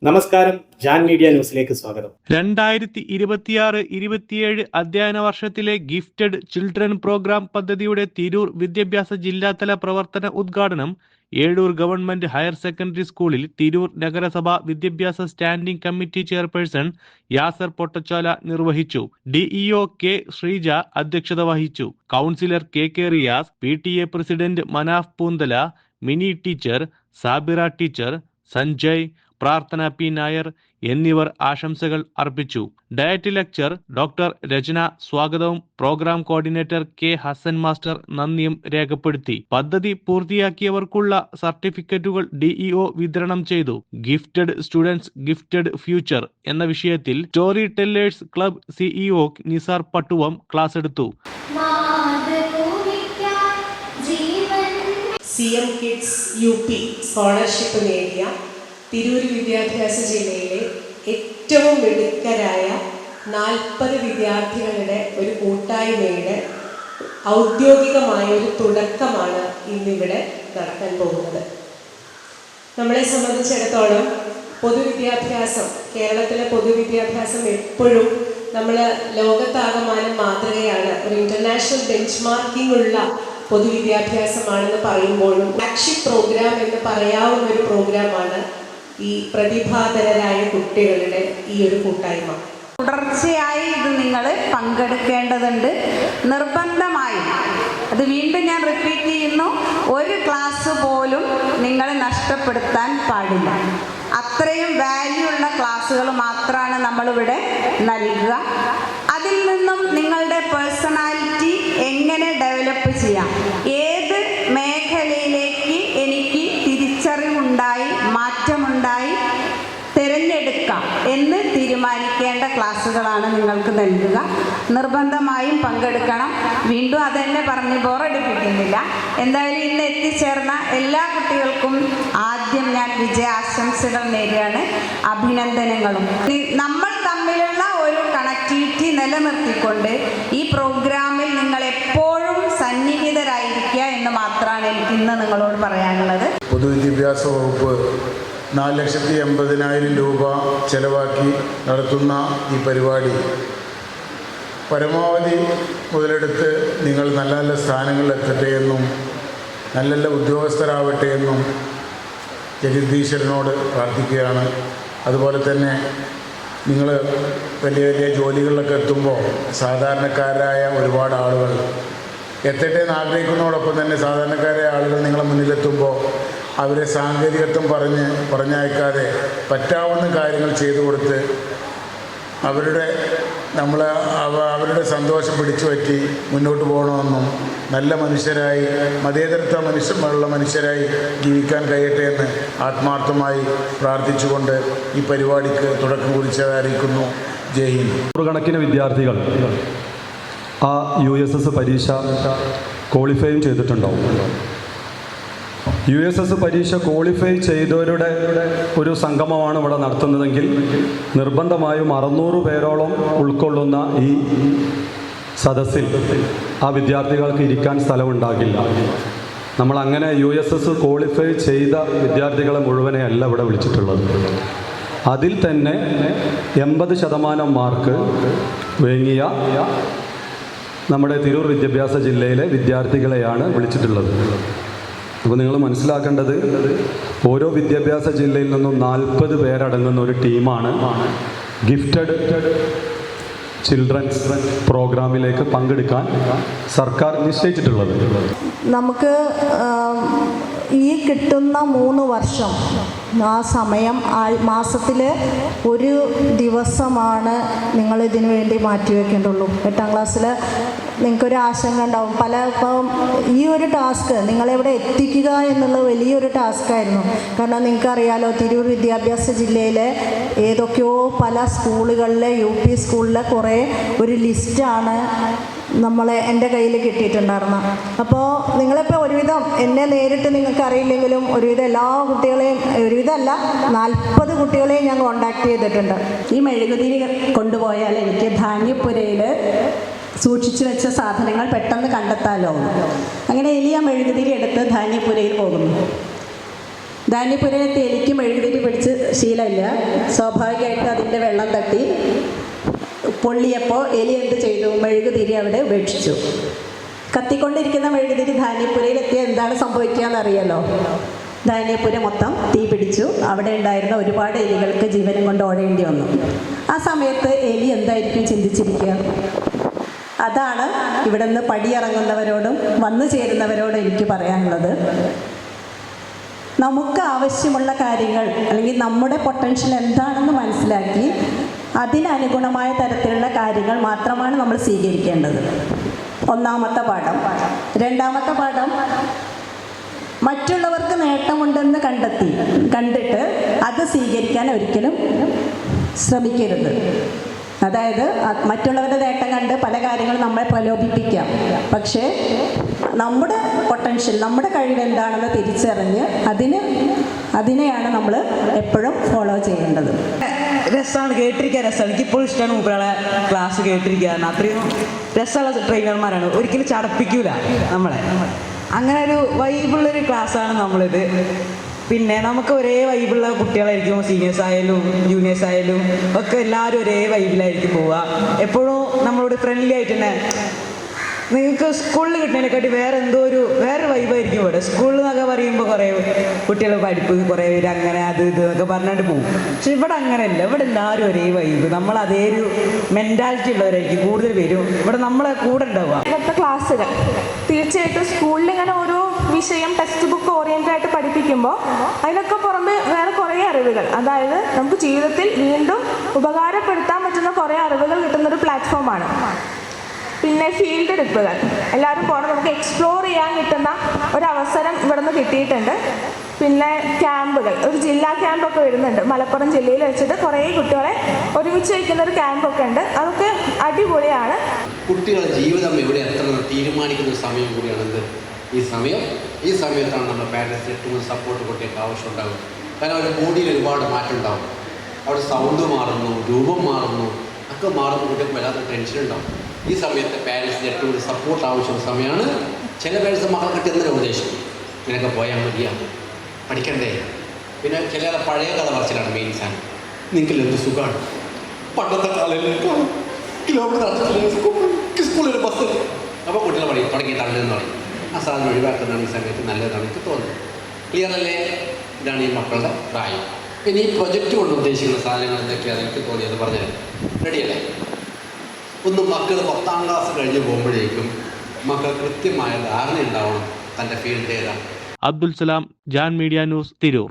നമസ്കാരം, ജാൻ മീഡിയ ന്യൂസിലേക്ക് സ്വാഗതം. 2026-27 അധ്യയന വർഷത്തിലെ ഗിഫ്റ്റഡ് ചിൽഡ്രൻ പ്രോഗ്രാം പദ്ധതിയുടെ തിരൂർ വിദ്യാഭ്യാസ ജില്ലാതല പ്രവർത്തന ഉദ്ഘാടനം ഏഴൂർ ഗവൺമെന്റ് ഹയർ സെക്കൻഡറി സ്കൂളിൽ തിരൂർ നഗരസഭ വിദ്യാഭ്യാസ സ്റ്റാൻഡിംഗ് കമ്മിറ്റി ചെയർപേഴ്സൺ യാസർ പൊട്ടച്ചാല നിർവഹിച്ചു. ഡിഇഒ കെ ശ്രീജ അധ്യക്ഷത വഹിച്ചു. Councillor K Riyas, PTA president Manaf Poonthala, mini teacher, Sabira teacher, Sanjay, പ്രാർത്ഥന പി നായർ എന്നിവർ ആശംസകൾ അർപ്പിച്ചു. ഡയറ്റ് ലെക്ചർ ഡോക്ടർ രചന സ്വാഗതവും programme coordinator K Hasan master നന്ദിയും രേഖപ്പെടുത്തി. പദ്ധതി പൂർത്തിയാക്കിയവർക്കുള്ള സർട്ടിഫിക്കറ്റുകൾ ഡിഇഒ വിതരണം ചെയ്തു. ഗിഫ്റ്റഡ് സ്റ്റുഡൻസ് ഗിഫ്റ്റഡ് ഫ്യൂച്ചർ എന്ന വിഷയത്തിൽ story tellers club CEO Nisar Pattuvam class എടുത്തു. CM കിഡ്സ് UP സ്കോളർഷിപ്പ് നേടിയ തിരൂർ വിദ്യാഭ്യാസ ജില്ലയിലെ ഏറ്റവും മിടുക്കരായ 40 വിദ്യാർത്ഥികളുടെ ഒരു കൂട്ടായ്മയുടെ ഔദ്യോഗികമായ ഒരു തുടക്കമാണ് ഇന്നിവിടെ നടക്കാൻ പോകുന്നത്. നമ്മളെ സംബന്ധിച്ചിടത്തോളം പൊതുവിദ്യാഭ്യാസം, കേരളത്തിലെ പൊതുവിദ്യാഭ്യാസം എപ്പോഴും നമ്മൾ ലോകത്താകമാനം മാതൃകയാണ്, ഒരു ഇൻ്റർനാഷണൽ ബെഞ്ച് മാർക്കിംഗ് ഉള്ള പൊതുവിദ്യാഭ്യാസമാണെന്ന് പറയുമ്പോഴും ഫ്ലാഗ്ഷിപ്പ് പ്രോഗ്രാം എന്ന് പറയാവുന്ന ഒരു പ്രോഗ്രാമാണ് ഈ പ്രതിഭാധനരായ കുട്ടികളുടെ ഈ ഒരു കൂട്ടായ്മ. തുടർച്ചയായി ഇത് നിങ്ങൾ പങ്കെടുക്കേണ്ടതുണ്ട്, നിർബന്ധമായും. അത് വീണ്ടും ഞാൻ റിപ്പീറ്റ് ചെയ്യുന്നു, ഒരു ക്ലാസ് പോലും നിങ്ങൾ നഷ്ടപ്പെടുത്താൻ പാടില്ല. അത്രയും വാല്യൂ ഉള്ള ക്ലാസ്സുകൾ മാത്രമാണ് നമ്മളിവിടെ നൽകുക. അതിൽ നിന്നും നിങ്ങളുടെ പേഴ്സണാലിറ്റി എങ്ങനെ ഡെവലപ്പ് ചെയ്യാം, ഏത് മേഖലയിലേക്ക് എനിക്ക് തിരിച്ചറിവുണ്ടായി മാറ്റമുണ്ടായി തിരഞ്ഞെടുക്കാം എന്ന് തീരുമാനിക്കേണ്ട ക്ലാസ്സുകളാണ് നിങ്ങൾക്ക് നൽകുക. നിർബന്ധമായും പങ്കെടുക്കണം. വീണ്ടും അതെന്നെ പറഞ്ഞ് ബോറടിപ്പിക്കുന്നില്ല. എന്തായാലും ഇന്ന് എത്തിച്ചേർന്ന എല്ലാ കുട്ടികൾക്കും ആദ്യം ഞാൻ വിജയാശംസകൾ നേരുകയാണ്, അഭിനന്ദനങ്ങളും. നമ്മൾ തമ്മിലുള്ള ഒരു കണക്ടിവിറ്റി നിലനിർത്തിക്കൊണ്ട് ഈ പ്രോഗ്രാമിൽ നിങ്ങൾ എപ്പോഴും സന്നിഹിതരായിരിക്കുക എന്ന് മാത്രമാണ് എനിക്ക് ഇന്ന് നിങ്ങളോട് പറയാനുള്ളത്. പൊതുവിദ്യാഭ്യാസ വകുപ്പ് 4,80,000 രൂപ ചെലവാക്കി നടത്തുന്ന ഈ പരിപാടി പരമാവധി മുതലെടുത്ത് നിങ്ങൾ നല്ല നല്ല സ്ഥാനങ്ങളിൽ എത്തട്ടെ എന്നും നല്ല നല്ല ഉദ്യോഗസ്ഥരാവട്ടെ എന്നും ജഗദീശ്വരനോട് പ്രാർത്ഥിക്കുകയാണ്. അതുപോലെ തന്നെ നിങ്ങൾ വലിയ വലിയ ജോലികളിലൊക്കെ എത്തുമ്പോൾ സാധാരണക്കാരായ ഒരുപാട് ആളുകൾ എത്തട്ടെ എന്ന് ആഗ്രഹിക്കുന്നതോടൊപ്പം തന്നെ സാധാരണക്കാരായ ആളുകൾ നിങ്ങളെ മുന്നിലെത്തുമ്പോൾ അവരെ സാങ്കേതികത്വം പറഞ്ഞയക്കാതെ പറ്റാവുന്ന കാര്യങ്ങൾ ചെയ്തു കൊടുത്ത് അവരുടെ സന്തോഷം പിടിച്ചു പറ്റി മുന്നോട്ട് പോകണമെന്നും നല്ല മനുഷ്യരായി മതേതരത്വമുള്ള മനുഷ്യരായി ജീവിക്കാൻ കഴിയട്ടെ എന്ന് ആത്മാർത്ഥമായി പ്രാർത്ഥിച്ചുകൊണ്ട് ഈ പരിപാടിക്ക് തുടക്കം കുറിച്ചതായിരിക്കുന്നു. ജയ് ഹിന്ദ്. നൂറുകണക്കിന് വിദ്യാർത്ഥികൾ ആ USS പരീക്ഷ ക്വാളിഫൈയും ചെയ്തിട്ടുണ്ടാവും. USS പരീക്ഷ ക്വാളിഫൈ ചെയ്തവരുടെ ഒരു സംഗമമാണ് ഇവിടെ നടത്തുന്നതെങ്കിൽ നിർബന്ധമായും 600 പേരോളം ഉൾക്കൊള്ളുന്ന ഈ സദസ്സിൽ ആ വിദ്യാർത്ഥികൾക്ക് ഇരിക്കാൻ സ്ഥലമുണ്ടാകില്ല. നമ്മളങ്ങനെ USS ക്വാളിഫൈ ചെയ്ത വിദ്യാർത്ഥികളെ മുഴുവനെ അല്ല ഇവിടെ വിളിച്ചിട്ടുള്ളത്. അതിൽ തന്നെ 80% മാർക്ക് വാങ്ങിയ നമ്മുടെ തിരൂർ വിദ്യാഭ്യാസ ജില്ലയിലെ വിദ്യാർത്ഥികളെയാണ് വിളിച്ചിട്ടുള്ളത്. അപ്പോൾ നിങ്ങൾ മനസ്സിലാക്കേണ്ടത്, ഓരോ വിദ്യാഭ്യാസ ജില്ലയിൽ നിന്നും 40 പേരടങ്ങുന്ന ഒരു ടീമാണ് ഗിഫ്റ്റഡ് ചിൽഡ്രൻസ് പ്രോഗ്രാമിലേക്ക് പങ്കെടുക്കാൻ സർക്കാർ നിശ്ചയിച്ചിട്ടുള്ളത്. നമുക്ക് ഈ കിട്ടുന്ന 3 വർഷം ആ സമയം മാസത്തിൽ ഒരു ദിവസമാണ് നിങ്ങൾ ഇതിനു വേണ്ടി മാറ്റിവെക്കേണ്ടുള്ളൂ. 8ാം ക്ലാസ്സിൽ നിങ്ങൾക്കൊരു ആശങ്ക ഉണ്ടാവും. ഇപ്പം ഈ ഒരു ടാസ്ക് നിങ്ങളെവിടെ എത്തിക്കുക എന്നുള്ളത് വലിയൊരു ടാസ്ക്കായിരുന്നു. കാരണം നിങ്ങൾക്കറിയാലോ, തിരൂർ വിദ്യാഭ്യാസ ജില്ലയിലെ ഏതൊക്കെയോ പല സ്കൂളുകളിലെ UP സ്കൂളിലെ കുറേ ഒരു ലിസ്റ്റാണ് എൻ്റെ കയ്യിൽ കിട്ടിയിട്ടുണ്ടായിരുന്നത്. അപ്പോൾ നിങ്ങളിപ്പോൾ ഒരുവിധം എന്നെ നേരിട്ട് നിങ്ങൾക്ക് അറിയില്ലെങ്കിലും ഒരുവിധം എല്ലാ കുട്ടികളെയും, ഒരുവിധമല്ല 40 കുട്ടികളെയും ഞാൻ കോണ്ടാക്ട് ചെയ്തിട്ടുണ്ട്. ഈ മെഴുകുതിരി കൊണ്ടുപോയാൽ എനിക്ക് ധാന്യപ്പുരയിൽ സൂക്ഷിച്ചു വെച്ച സാധനങ്ങൾ പെട്ടെന്ന് കണ്ടെത്താലോ. അങ്ങനെ എലിയ മെഴുകുതിരി എടുത്ത് ധാന്യപ്പുരയിൽ പോകുന്നു. ധാന്യപ്പുരയിലെത്തി എലിക്ക് മെഴുകുതിരി പിടിച്ച് ശീലമില്ല. സ്വാഭാവികമായിട്ട് അതിൻ്റെ വെള്ളം തട്ടി പൊള്ളിയപ്പോൾ എലി എന്ത് ചെയ്തു? മെഴുകുതിരി അവിടെ ഉപേക്ഷിച്ചു. കത്തിക്കൊണ്ടിരിക്കുന്ന മെഴുകുതിരി ധാന്യപ്പുരയിലെത്തിയ എന്താണ് സംഭവിക്കുക എന്നറിയാലോ. ധാന്യപ്പുര മൊത്തം തീ പിടിച്ചു. അവിടെ ഉണ്ടായിരുന്ന ഒരുപാട് എലികൾക്ക് ജീവനും കൊണ്ട് ഓടേണ്ടി വന്നു. ആ സമയത്ത് എലി എന്തായിരിക്കും ചിന്തിച്ചിരിക്കുക? അതാണ് ഇവിടെ നിന്ന് പടിയിറങ്ങുന്നവരോടും വന്നു ചേരുന്നവരോടും എനിക്ക് പറയാനുള്ളത്. നമുക്ക് ആവശ്യമുള്ള കാര്യങ്ങൾ അല്ലെങ്കിൽ നമ്മുടെ പൊട്ടൻഷ്യൽ എന്താണെന്ന് മനസ്സിലാക്കി അതിനനുഗുണമായ തരത്തിലുള്ള കാര്യങ്ങൾ മാത്രമാണ് നമ്മൾ സ്വീകരിക്കേണ്ടത്. ഒന്നാമത്തെ പാഠം. രണ്ടാമത്തെ പാഠം, മറ്റുള്ളവർക്ക് നേട്ടമുണ്ടെന്ന് കണ്ടിട്ട് അത് സ്വീകരിക്കാൻ ഒരിക്കലും ശ്രമിക്കരുത്. അതായത് മറ്റുള്ളവരുടെ നേട്ടം കണ്ട് പല കാര്യങ്ങളും നമ്മളെ പ്രലോഭിപ്പിക്കാം. പക്ഷേ നമ്മുടെ പൊട്ടൻഷ്യൽ, നമ്മുടെ കഴിവ് എന്താണെന്ന് തിരിച്ചറിഞ്ഞ് അതിനെയാണ് നമ്മൾ എപ്പോഴും ഫോളോ ചെയ്യേണ്ടത്. രസമാണ്, കേട്ടിരിക്കാൻ രസമാണ്. എനിക്കിപ്പോഴും ഇഷ്ടമാണ് മൂപ്പരാളെ ക്ലാസ് കേട്ടിരിക്കാൻ. അത്രയും രസമുള്ള ട്രെയിനർമാരാണ്, ഒരിക്കലും ചടപ്പിക്കൂല നമ്മളെ. അങ്ങനെ ഒരു വൈബുള്ളൊരു ക്ലാസ്സാണ് നമ്മളിത്. പിന്നെ നമുക്ക് ഒരേ വൈബുള്ള കുട്ടികളായിരിക്കും, സീനിയേഴ്സ് ആയാലും ജൂനിയേഴ്സ് ആയാലും ഒക്കെ എല്ലാവരും ഒരേ വൈബിലായിരിക്കും പോവുക. എപ്പോഴും നമ്മളോട് ഫ്രണ്ട്ലി ആയിട്ട് തന്നെ. നിങ്ങൾക്ക് സ്കൂളിൽ കിട്ടുന്നതിനെക്കാട്ടി വേറെ വൈബായിരിക്കും ഇവിടെ. സ്കൂളിൽ എന്നൊക്കെ പറയുമ്പോൾ കുറേ കുട്ടികൾ പഠിപ്പ്, കുറേ പേര് അങ്ങനെ അത് ഇത് എന്നൊക്കെ പറഞ്ഞിട്ട് പോകും. പക്ഷെ ഇവിടെ അങ്ങനെയല്ല. ഇവിടെ എല്ലാവരും ഒരേ വൈബ്, നമ്മൾ അതേ ഒരു മെൻറ്റാലിറ്റി ഉള്ളവരായിരിക്കും കൂടുതൽ പേരും ഇവിടെ നമ്മളെ കൂടെ ഉണ്ടാവുക. ഇന്നത്തെ ക്ലാസ്സുകൾ തീർച്ചയായിട്ടും സ്കൂളിൽ ഇങ്ങനെ ഓരോ വിഷയം ടെക്സ്റ്റ് ബുക്ക് ഓറിയൻറ്റഡ് ആയിട്ട് പഠിപ്പിക്കുമ്പോൾ അതിനൊക്കെ പുറമെ വേറെ കുറേ അറിവുകൾ, അതായത് നമുക്ക് ജീവിതത്തിൽ വീണ്ടും ഉപകാരപ്പെടുത്താൻ പറ്റുന്ന കുറേ അറിവുകൾ കിട്ടുന്നൊരു പ്ലാറ്റ്ഫോമാണ്. പിന്നെ ഫീൽഡ് ട്രിപ്പുകൾ എല്ലാവരും പോകണം, നമുക്ക് എക്സ്പ്ലോർ ചെയ്യാൻ കിട്ടുന്ന ഒരവസരം ഇവിടെ നിന്ന് കിട്ടിയിട്ടുണ്ട്. പിന്നെ ക്യാമ്പുകൾ, ഒരു ജില്ലാ ക്യാമ്പൊക്കെ വരുന്നുണ്ട്. മലപ്പുറം ജില്ലയിൽ വെച്ചിട്ട് കുറേ കുട്ടികളെ ഒരുമിച്ച് വയ്ക്കുന്ന ഒരു ക്യാമ്പൊക്കെ ഉണ്ട്. അതൊക്കെ അടിപൊളിയാണ്. കുട്ടികളുടെ ജീവിതം എവിടെ എത്തണമെന്ന് തീരുമാനിക്കുന്ന ഒരു സമയം കൂടിയാണെന്ത് ഈ സമയത്താണ് നമ്മൾ പാരൻസ് ഏറ്റവും സപ്പോർട്ട് കുട്ടികൾക്ക് ആവശ്യമുണ്ടാകും. കാരണം അവരുടെ ബോഡിയിൽ ഒരുപാട് മാറ്റം ഉണ്ടാകും. അവിടെ സൗണ്ട് മാറുന്നു, രൂപം മാറുന്നു, ഒക്കെ മാറുന്ന കുട്ടികൾക്ക് വല്ലാത്ത ടെൻഷൻ ഉണ്ടാകും. ഈ സമയത്ത് പാരൻസിന് ഏറ്റവും കൂടുതൽ സപ്പോർട്ട് ആവശ്യമുള്ള സമയമാണ്. ചില പാരൻസ് മക്കൾക്ക് കിട്ടുന്ന ഉപദേശം, നിനക്ക് പോയാൽ മതിയാണ്, പഠിക്കണ്ടേ. പിന്നെ ചില പഴയ കഥ പറച്ചിലാണ് മെയിൻ സാധനം. നിങ്ങൾക്ക് എന്ത് സുഖമാണ്, പണ്ടത്തെ കാലം കിലോമീറ്റർ സ്കൂളിൽ ബസ്. അപ്പോൾ കുട്ടികൾ പറയും തുടങ്ങി തള്ളുന്ന് പറയും. ആ സാധനം ഒഴിവാക്കുന്നതാണ് ഈ സമയത്ത് നല്ലതാണ് എനിക്ക് തോന്നുന്നത്. ക്ലിയർ അല്ലേ? ഇതാണ് ഈ മക്കളുടെ പ്രായം. പിന്നെ ഈ പ്രൊജക്റ്റ് കൊണ്ട് ഉദ്ദേശിക്കുന്ന സാധനങ്ങൾ എന്തൊക്കെയാണ് എനിക്ക് തോന്നിയത് പറഞ്ഞത് റെഡിയല്ലേ? ഒന്ന് മക്കൾ 10ാം ക്ലാസ് കഴിഞ്ഞ് പോകുമ്പോഴേക്കും മക്കൾ കൃത്യമായ ധാരണ ഉണ്ടാവണം തൻ്റെ ഫീൽഡ് ഏതാണ്. Abdul Salam, Jan media news, Tirur.